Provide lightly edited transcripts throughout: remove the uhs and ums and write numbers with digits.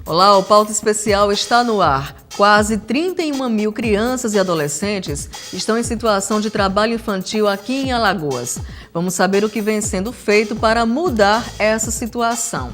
Olá, o Pauta Especial está no ar. Quase 31 mil crianças e adolescentes estão em situação de trabalho infantil aqui em Alagoas. Vamos saber o que vem sendo feito para mudar essa situação.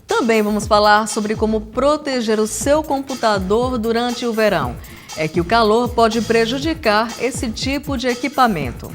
Também vamos falar sobre como proteger o seu computador durante o verão. É que o calor pode prejudicar esse tipo de equipamento.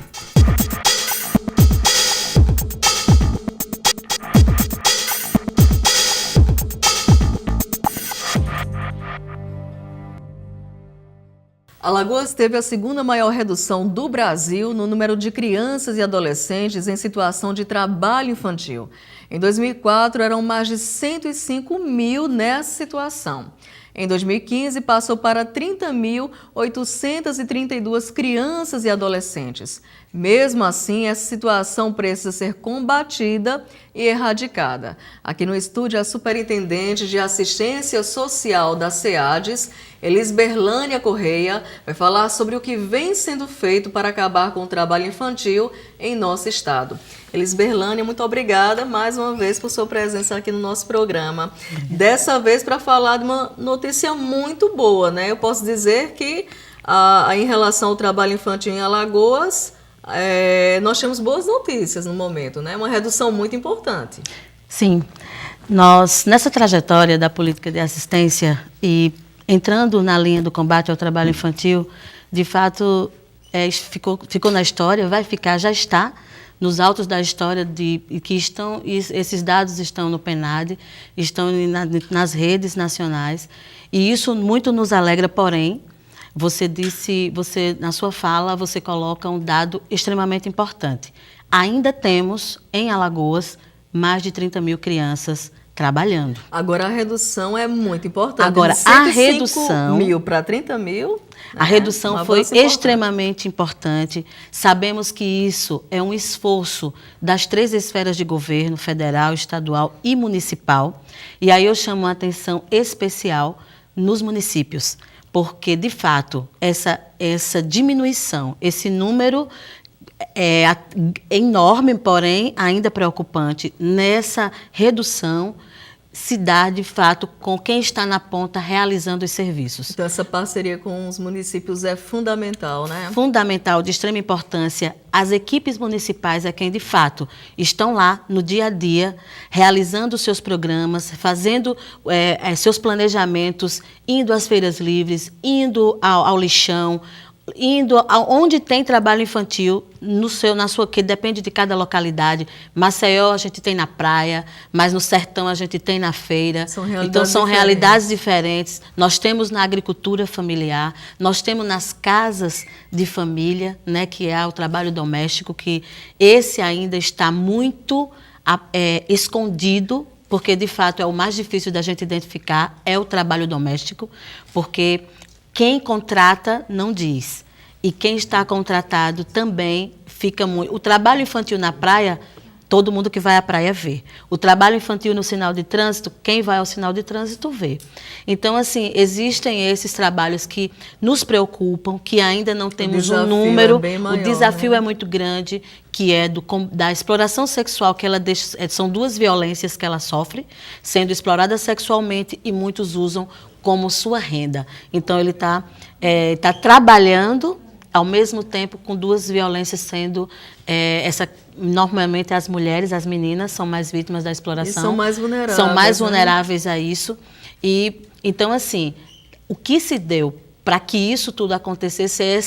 Alagoas teve a segunda maior redução do Brasil no número de crianças e adolescentes em situação de trabalho infantil. Em 2004, eram mais de 105 mil nessa situação. Em 2015, passou para 30.832 crianças e adolescentes. Mesmo assim, essa situação precisa ser combatida e erradicada. Aqui no estúdio, a superintendente de assistência social da SEADES, Elisberlânia Correia, vai falar sobre o que vem sendo feito para acabar com o trabalho infantil em nosso estado. Elisberlânia, muito obrigada mais uma vez por sua presença aqui no nosso programa. Dessa vez para falar de uma notícia muito boa, né? Eu posso dizer que em relação ao trabalho infantil em Alagoas, nós temos boas notícias no momento, né? Uma redução muito importante. Sim, nós nessa trajetória da política de assistência e entrando na linha do combate ao trabalho infantil, de fato ficou na história, vai ficar, já está nos autos da história esses dados estão no PNAD, estão nas redes nacionais, e isso muito nos alegra, porém, na sua fala, você coloca um dado extremamente importante. Ainda temos, em Alagoas, mais de 30 mil crianças trabalhando. Agora, a redução é muito importante. Agora, a redução... mil para 30 mil... A redução foi extremamente importante. Sabemos que isso é um esforço das 3 esferas de governo, federal, estadual e municipal. E aí eu chamo a atenção especial nos municípios, porque, de fato, essa diminuição, esse número é enorme, porém ainda preocupante, nessa redução se dá, de fato, com quem está na ponta realizando os serviços. Então, essa parceria com os municípios é fundamental, né? Fundamental, de extrema importância. As equipes municipais é quem, de fato, estão lá no dia a dia, realizando seus programas, fazendo seus planejamentos, indo às feiras livres, indo ao lixão, indo aonde tem trabalho infantil, que depende de cada localidade. Maceió a gente tem na praia, mas no sertão a gente tem na feira. Então são realidades diferentes. Nós temos na agricultura familiar, nós temos nas casas de família, né, que é o trabalho doméstico, que esse ainda está muito escondido, porque de fato é o mais difícil da gente identificar, é o trabalho doméstico, porque quem contrata não diz. E quem está contratado também fica muito... O trabalho infantil na praia, todo mundo que vai à praia vê. O trabalho infantil no sinal de trânsito, quem vai ao sinal de trânsito vê. Então, assim, existem esses trabalhos que nos preocupam, que ainda não temos um número. É bem maior, o desafio, né? É muito grande, que é da exploração sexual, que ela são 2 violências que ela sofre, sendo explorada sexualmente, e muitos usam como sua renda. Então, ele está trabalhando, ao mesmo tempo, com 2 violências sendo... normalmente, as mulheres, as meninas, são mais vítimas da exploração. E são mais vulneráveis. São mais vulneráveis a isso. E, então, assim, o que se deu para que isso tudo acontecesse é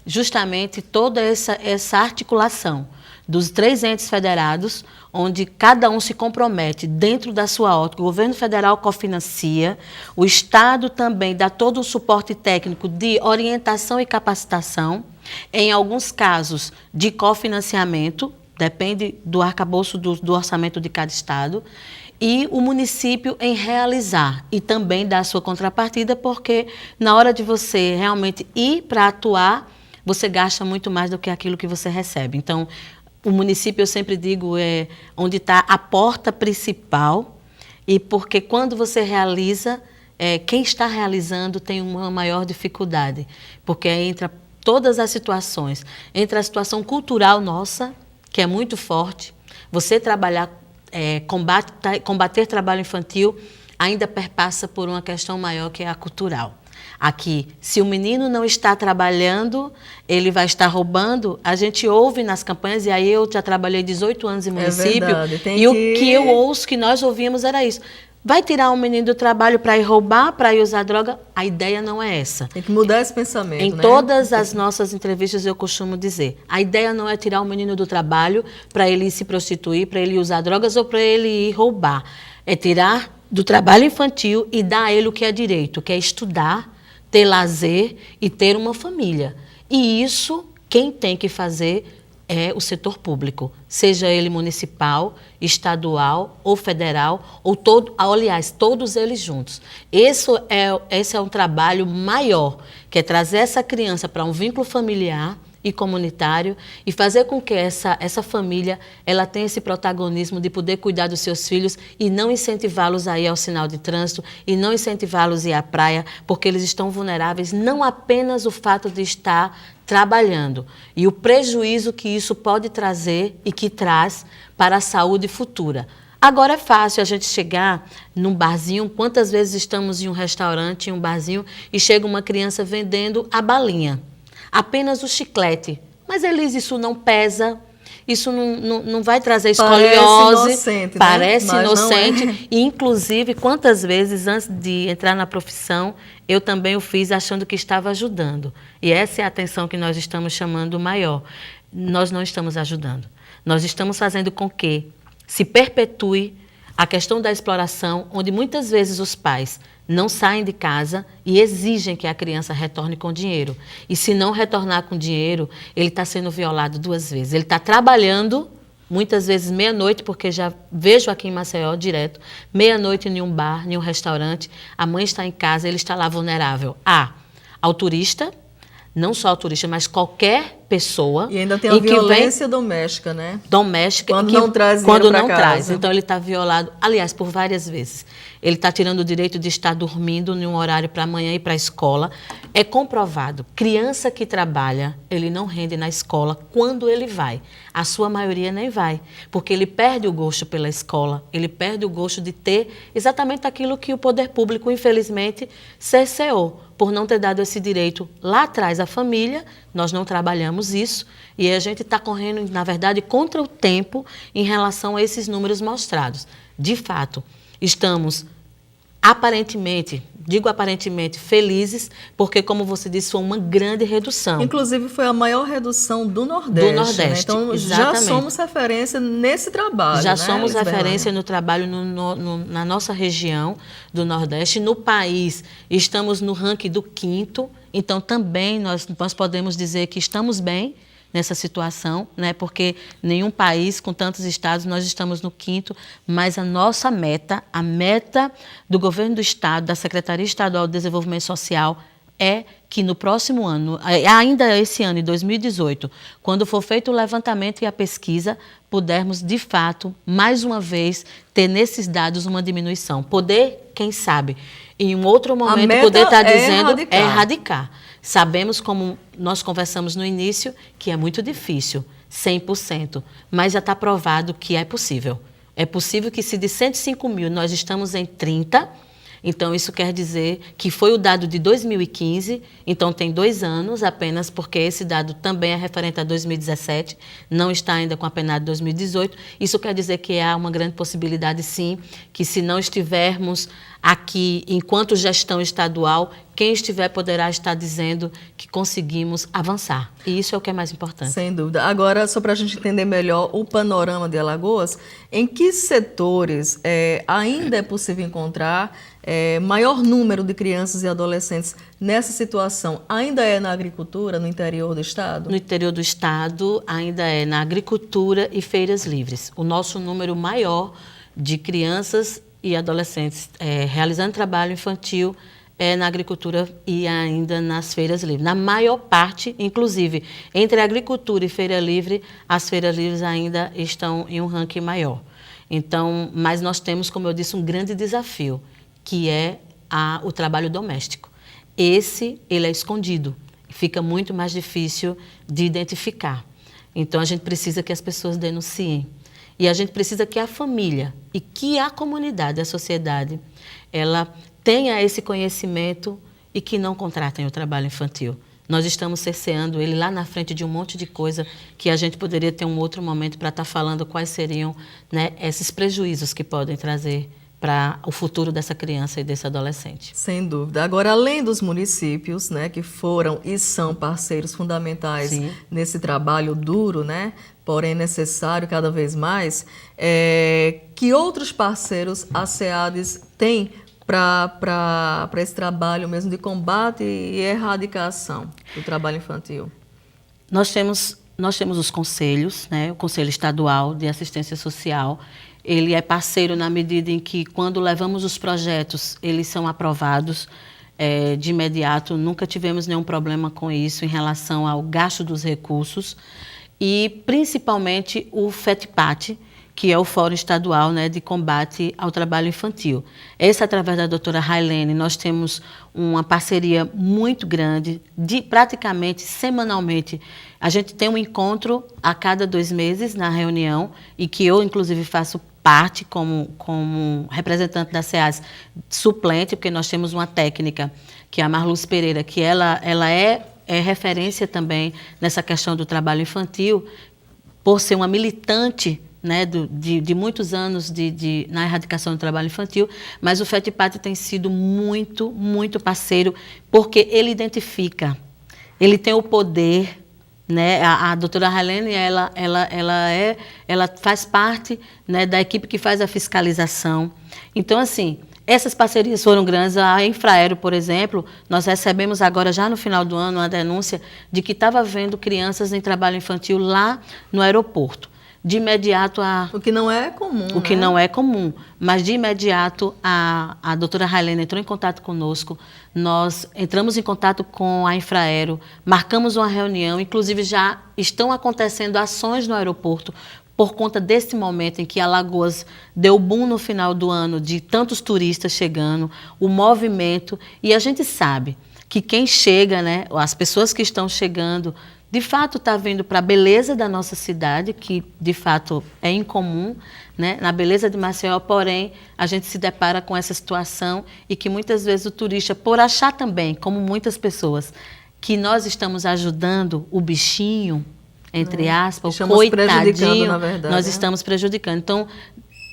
justamente toda essa articulação dos 3 entes federados, onde cada um se compromete dentro da sua ótica. O governo federal cofinancia, o Estado também dá todo o suporte técnico de orientação e capacitação, em alguns casos de cofinanciamento, depende do arcabouço do orçamento de cada Estado, e o município em realizar e também dar a sua contrapartida, porque na hora de você realmente ir para atuar, você gasta muito mais do que aquilo que você recebe. Então, o município, eu sempre digo, é onde está a porta principal, e porque quando você realiza, quem está realizando tem uma maior dificuldade, porque entra todas as situações, entra a situação cultural nossa, que é muito forte, você trabalhar, combater trabalho infantil ainda perpassa por uma questão maior que é a cultural. Aqui, se o menino não está trabalhando, ele vai estar roubando. A gente ouve nas campanhas, e aí eu já trabalhei 18 anos em município, o que eu ouço, que nós ouvíamos era isso. Vai tirar um menino do trabalho para ir roubar, para ir usar droga? A ideia não é essa. Tem que mudar esse pensamento, Em todas as nossas entrevistas eu costumo dizer, a ideia não é tirar o menino do trabalho para ele se prostituir, para ele usar drogas ou para ele ir roubar. É tirar do trabalho infantil e dar a ele o que é direito, que é estudar, ter lazer e ter uma família. E isso, quem tem que fazer é o setor público, seja ele municipal, estadual ou federal, ou aliás, todos eles juntos. Esse é um trabalho maior, que é trazer essa criança para um vínculo familiar e comunitário e fazer com que essa família ela tenha esse protagonismo de poder cuidar dos seus filhos e não incentivá-los a ir ao sinal de trânsito e não incentivá-los a ir à praia, porque eles estão vulneráveis, não apenas o fato de estar trabalhando e o prejuízo que isso pode trazer e que traz para a saúde futura. Agora é fácil a gente chegar num barzinho, quantas vezes estamos em um restaurante, em um barzinho, e chega uma criança vendendo a balinha. Apenas o chiclete. Mas, Elise, isso não pesa, isso não vai trazer escoliose. Parece inocente. Não é. E, inclusive, quantas vezes, antes de entrar na profissão, eu também o fiz achando que estava ajudando. E essa é a atenção que nós estamos chamando maior. Nós não estamos ajudando. Nós estamos fazendo com que se perpetue a questão da exploração, onde muitas vezes os pais não saem de casa e exigem que a criança retorne com dinheiro. E se não retornar com dinheiro, ele está sendo violado 2 vezes. Ele está trabalhando, muitas vezes meia-noite, porque já vejo aqui em Maceió direto, meia-noite em um bar, em um restaurante, a mãe está em casa, ele está lá vulnerável ao turista, não só ao turista, mas qualquer pessoa. E ainda tem a violência doméstica, né? Doméstica. Quando não traz dinheiro para casa. Então, ele está violado, aliás, por várias vezes. Ele está tirando o direito de estar dormindo em um horário para amanhã ir para a escola. É comprovado. Criança que trabalha, ele não rende na escola quando ele vai. A sua maioria nem vai, porque ele perde o gosto pela escola, ele perde o gosto de ter exatamente aquilo que o poder público, infelizmente, cerceou, por não ter dado esse direito lá atrás à família. Nós não trabalhamos isso e a gente está correndo, na verdade, contra o tempo em relação a esses números mostrados. De fato, estamos aparentemente, digo aparentemente, felizes, porque, como você disse, foi uma grande redução. Inclusive, foi a maior redução do Nordeste. Do Nordeste, né? Então, exatamente. Já somos referência nesse trabalho. Já né, somos referência no trabalho na nossa região do Nordeste. No país, estamos no ranking do 5º, então também nós podemos dizer que estamos bem nessa situação, né? Porque nenhum país com tantos estados, nós estamos no 5º, mas a nossa meta, a meta do governo do estado, da Secretaria Estadual de Desenvolvimento Social, é que no próximo ano, ainda esse ano, em 2018, quando for feito o levantamento e a pesquisa, pudermos, de fato, mais uma vez, ter nesses dados uma diminuição. Poder, quem sabe, em um outro momento, poder estar dizendo é erradicar. Sabemos, como nós conversamos no início, que é muito difícil, 100%, mas já está provado que é possível. É possível que, se de 105 mil nós estamos em 30, então isso quer dizer que foi o dado de 2015, então tem 2 anos apenas, porque esse dado também é referente a 2017, não está ainda com a PNAD de 2018. Isso quer dizer que há uma grande possibilidade, sim, que se não estivermos aqui enquanto gestão estadual, quem estiver poderá estar dizendo que conseguimos avançar. E isso é o que é mais importante. Sem dúvida. Agora, só para a gente entender melhor o panorama de Alagoas, em que setores ainda é possível encontrar maior número de crianças e adolescentes nessa situação? Ainda é na agricultura, no interior do estado? No interior do estado, ainda é na agricultura e feiras livres. O nosso número maior de crianças e adolescentes realizando trabalho infantil na agricultura e ainda nas feiras livres. Na maior parte, inclusive, entre a agricultura e feira livre, as feiras livres ainda estão em um ranking maior. Então, mas nós temos, como eu disse, um grande desafio, que é o trabalho doméstico. Ele é escondido, fica muito mais difícil de identificar. Então, a gente precisa que as pessoas denunciem. E a gente precisa que a família e que a comunidade, a sociedade, ela tenha esse conhecimento e que não contratem o trabalho infantil. Nós estamos cerceando ele lá na frente de um monte de coisa que a gente poderia ter um outro momento para estar falando quais seriam, né, esses prejuízos que podem trazer para o futuro dessa criança e desse adolescente. Sem dúvida. Agora, além dos municípios, né, que foram e são parceiros fundamentais Sim. nesse trabalho duro, né, porém necessário cada vez mais, que outros parceiros a SEADES tem para esse trabalho mesmo de combate e erradicação do trabalho infantil? Nós temos os conselhos, né, o Conselho Estadual de Assistência Social. Ele é parceiro na medida em que, quando levamos os projetos, eles são aprovados de imediato. Nunca tivemos nenhum problema com isso em relação ao gasto dos recursos. E, principalmente, o FETPAT, que é o Fórum Estadual, né, de Combate ao Trabalho Infantil. Esse, através da doutora Railene, nós temos uma parceria muito grande, praticamente semanalmente. A gente tem um encontro a cada 2 meses na reunião, e que eu, inclusive, faço parte como representante da SEADES suplente, porque nós temos uma técnica, que é a Marluz Pereira, que ela é referência também nessa questão do trabalho infantil, por ser uma militante, né, de muitos anos na erradicação do trabalho infantil, mas o FETPAT tem sido muito, muito parceiro, porque ele identifica, ele tem o poder, né? A doutora Railene, ela faz parte, né, da equipe que faz a fiscalização. Então, assim, essas parcerias foram grandes. A Infraero, por exemplo, nós recebemos agora, já no final do ano, uma denúncia de que estava havendo crianças em trabalho infantil lá no aeroporto. De imediato O que não é comum, O que não é comum, mas de imediato a doutora Railene entrou em contato conosco, nós entramos em contato com a Infraero, marcamos uma reunião, inclusive já estão acontecendo ações no aeroporto por conta desse momento em que Alagoas deu boom no final do ano de tantos turistas chegando, o movimento, e a gente sabe que quem chega, né, as pessoas que estão chegando, de fato está vindo para a beleza da nossa cidade, que de fato é incomum, né, na beleza de Maceió, porém a gente se depara com essa situação e que muitas vezes o turista, por achar também, como muitas pessoas, que nós estamos ajudando o bichinho, entre aspas, o coitadinho, na verdade, nós estamos prejudicando. Então,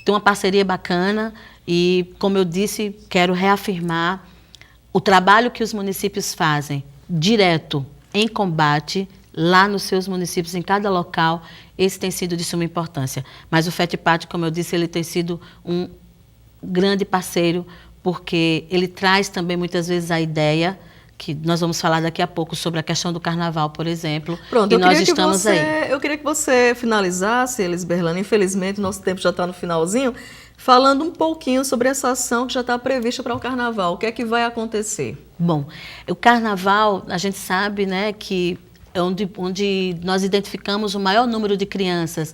tem uma parceria bacana e, como eu disse, quero reafirmar o trabalho que os municípios fazem direto em combate lá nos seus municípios, em cada local, esse tem sido de suma importância. Mas o FETPAT, como eu disse, ele tem sido um grande parceiro, porque ele traz também muitas vezes a ideia, que nós vamos falar daqui a pouco sobre a questão do carnaval, por exemplo. Pronto, e nós estamos aí. Eu queria que você finalizasse, Elisberlane, infelizmente nosso tempo já está no finalzinho, falando um pouquinho sobre essa ação que já está prevista para o carnaval. O que é que vai acontecer? Bom, o carnaval, a gente sabe, né, que é onde nós identificamos o maior número de crianças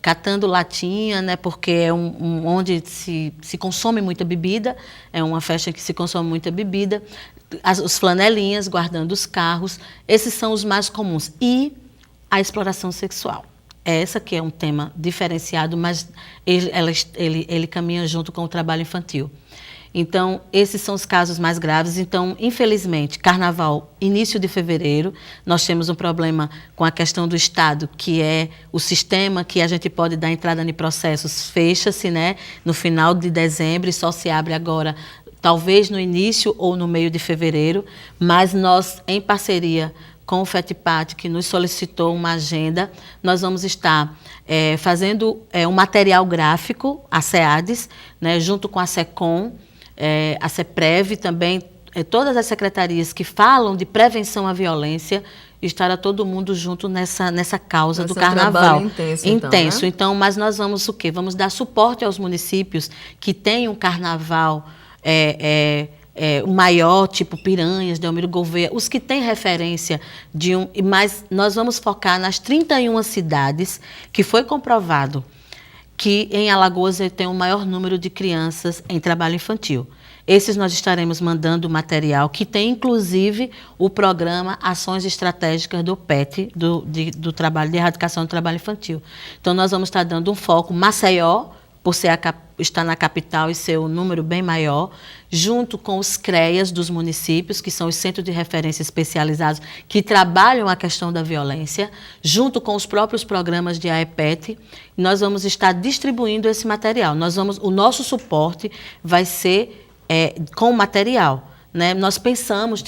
catando latinha, né, porque é onde se consome muita bebida, é uma festa que se consome muita bebida, os flanelinhas guardando os carros, esses são os mais comuns. E a exploração sexual. Essa que é um tema diferenciado, mas ele caminha junto com o trabalho infantil. Então, esses são os casos mais graves. Então, infelizmente, carnaval, início de fevereiro, nós temos um problema com a questão do Estado, que é o sistema que a gente pode dar entrada em processos, fecha-se, né, no final de dezembro e só se abre agora, talvez no início ou no meio de fevereiro, mas nós, em parceria com o FETPAT, que nos solicitou uma agenda, nós vamos estar fazendo um material gráfico, a SEADES, né, junto com a SECOM, a CEPREV também, todas as secretarias que falam de prevenção à violência, estará todo mundo junto nessa causa do carnaval. Intenso. Então, mas nós vamos o quê? Vamos dar suporte aos municípios que têm um carnaval o maior, tipo Piranhas, Delmiro Gouveia, os que têm referência mas nós vamos focar nas 31 cidades que foi comprovado que em Alagoas tem o maior número de crianças em trabalho infantil. Esses nós estaremos mandando material que tem, inclusive, o programa Ações Estratégicas do PET, do trabalho de erradicação do trabalho infantil. Então, nós vamos estar dando um foco Maceió, por estar na capital e ser um número bem maior, junto com os CREAs dos municípios, que são os centros de referência especializados que trabalham a questão da violência, junto com os próprios programas de AEPET, nós vamos estar distribuindo esse material. O nosso suporte vai ser com material. Né? Nós pensamos,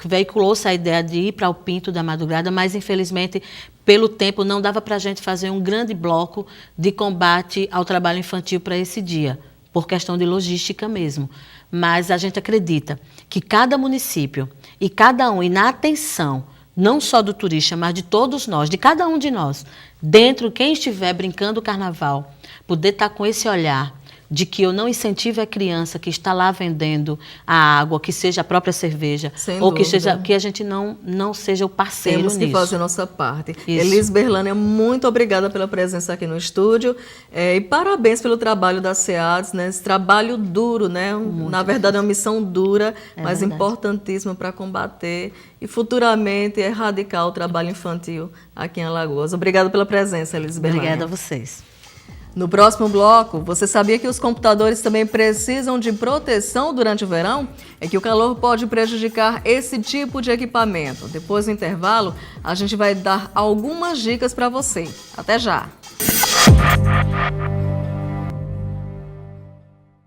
veiculou-se a ideia de ir para o Pinto da Madrugada, mas, infelizmente, pelo tempo, não dava para a gente fazer um grande bloco de combate ao trabalho infantil para esse dia, por questão de logística mesmo. Mas a gente acredita que cada município e cada um, e na atenção, não só do turista, mas de todos nós, de cada um de nós, dentro, quem estiver brincando o carnaval, poder estar com esse olhar de que eu não incentive a criança que está lá vendendo a água, que seja a própria cerveja, sem ou dúvida. que a gente não seja o parceiro nisso. Temos que fazer a nossa parte. Elis Berlânia, muito obrigada pela presença aqui no estúdio e parabéns pelo trabalho da SEADS, né? Esse trabalho duro, né? Na verdade é uma missão dura, mas importantíssima para combater e futuramente erradicar o trabalho infantil aqui em Alagoas. Obrigada pela presença, Elis Berlânia. Obrigada a vocês. No próximo bloco, você sabia que os computadores também precisam de proteção durante o verão? É que o calor pode prejudicar esse tipo de equipamento. Depois do intervalo, a gente vai dar algumas dicas para você. Até já!